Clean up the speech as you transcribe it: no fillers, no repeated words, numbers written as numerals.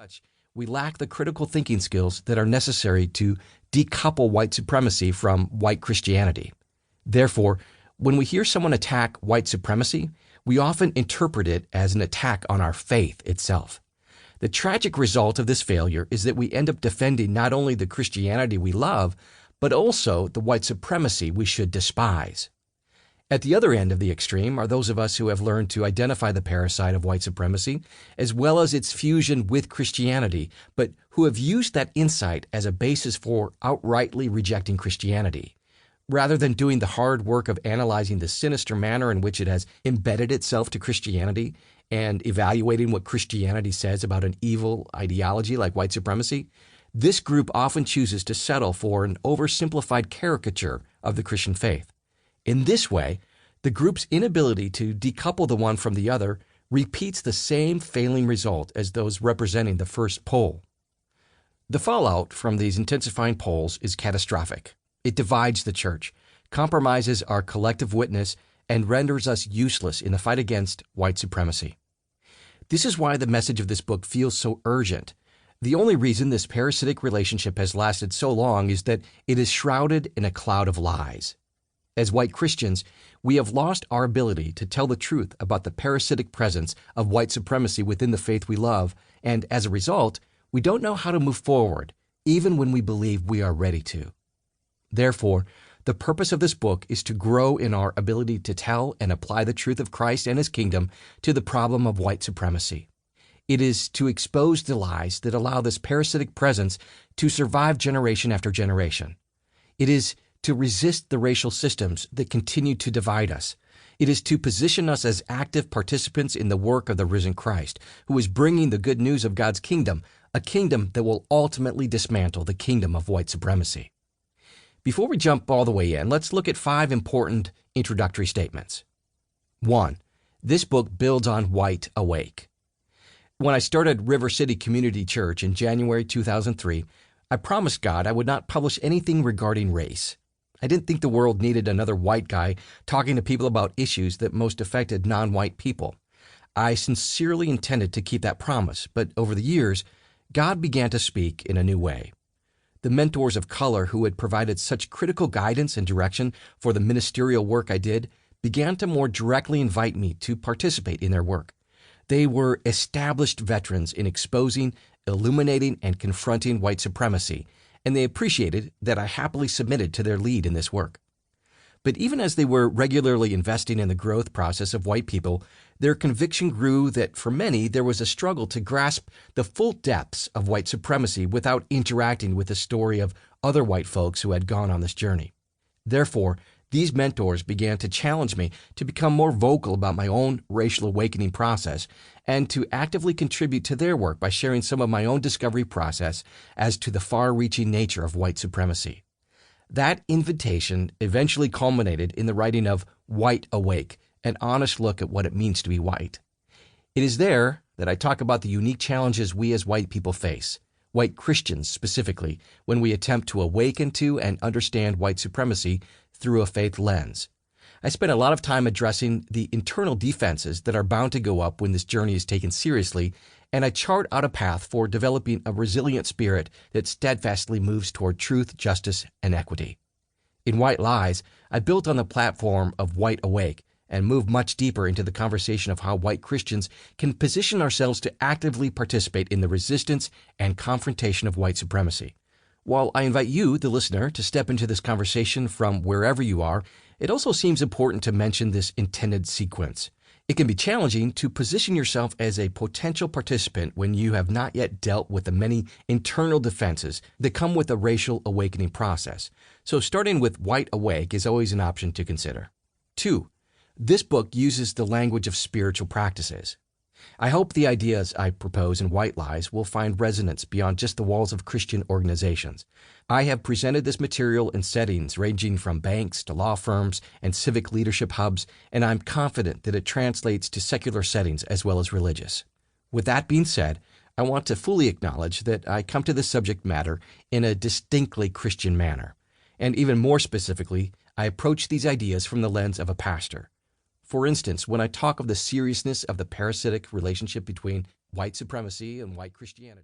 such, we lack the critical thinking skills that are necessary to decouple white supremacy from white Christianity. Therefore, when we hear someone attack white supremacy, we often interpret it as an attack on our faith itself. The tragic result of this failure is that we end up defending not only the Christianity we love, but also the white supremacy we should despise. At the other end of the extreme are those of us who have learned to identify the parasite of white supremacy, as well as its fusion with Christianity, but who have used that insight as a basis for outrightly rejecting Christianity. Rather than doing the hard work of analyzing the sinister manner in which it has embedded itself to Christianity and evaluating what Christianity says about an evil ideology like white supremacy, this group often chooses to settle for an oversimplified caricature of the Christian faith. In this way, the group's inability to decouple the one from the other repeats the same failing result as those representing the first pole. The fallout from these intensifying poles is catastrophic. It divides the church, compromises our collective witness, and renders us useless in the fight against white supremacy. This is why the message of this book feels so urgent. The only reason this parasitic relationship has lasted so long is that it is shrouded in a cloud of lies. As white Christians, we have lost our ability to tell the truth about the parasitic presence of white supremacy within the faith we love, and as a result, we don't know how to move forward, even when we believe we are ready to. Therefore, the purpose of this book is to grow in our ability to tell and apply the truth of Christ and His kingdom to the problem of white supremacy. It is to expose the lies that allow this parasitic presence to survive generation after generation. It is to resist the racial systems that continue to divide us. It is to position us as active participants in the work of the risen Christ, who is bringing the good news of God's kingdom, a kingdom that will ultimately dismantle the kingdom of white supremacy. Before we jump all the way in, let's look at 5 important introductory statements. 1. This book builds on White Awake. When I started River City Community Church in January 2003, I promised God I would not publish anything regarding race. I didn't think the world needed another white guy talking to people about issues that most affected non-white people. I sincerely intended to keep that promise, but over the years, God began to speak in a new way. The mentors of color who had provided such critical guidance and direction for the ministerial work I did began to more directly invite me to participate in their work. They were established veterans in exposing, illuminating, and confronting white supremacy, and they appreciated that I happily submitted to their lead in this work. But even as they were regularly investing in the growth process of white people, their conviction grew that for many there was a struggle to grasp the full depths of white supremacy without interacting with the story of other white folks who had gone on this journey. Therefore, these mentors began to challenge me to become more vocal about my own racial awakening process and to actively contribute to their work by sharing some of my own discovery process as to the far-reaching nature of white supremacy. That invitation eventually culminated in the writing of White Awake, an honest look at what it means to be white. It is there that I talk about the unique challenges we as white people face, white Christians specifically, when we attempt to awaken to and understand white supremacy through a faith lens. I spent a lot of time addressing the internal defenses that are bound to go up when this journey is taken seriously, and I chart out a path for developing a resilient spirit that steadfastly moves toward truth, justice, and equity. In White Lies, I built on the platform of White Awake and moved much deeper into the conversation of how white Christians can position ourselves to actively participate in the resistance and confrontation of white supremacy. While I invite you, the listener, to step into this conversation from wherever you are, it also seems important to mention this intended sequence. It can be challenging to position yourself as a potential participant when you have not yet dealt with the many internal defenses that come with a racial awakening process. So starting with White Awake is always an option to consider. 2. This book uses the language of spiritual practices. I hope the ideas I propose in White Lies will find resonance beyond just the walls of Christian organizations. I have presented this material in settings ranging from banks to law firms and civic leadership hubs, and I'm confident that it translates to secular settings as well as religious. With that being said, I want to fully acknowledge that I come to this subject matter in a distinctly Christian manner. And even more specifically, I approach these ideas from the lens of a pastor. For instance, when I talk of the seriousness of the parasitic relationship between white supremacy and white Christianity,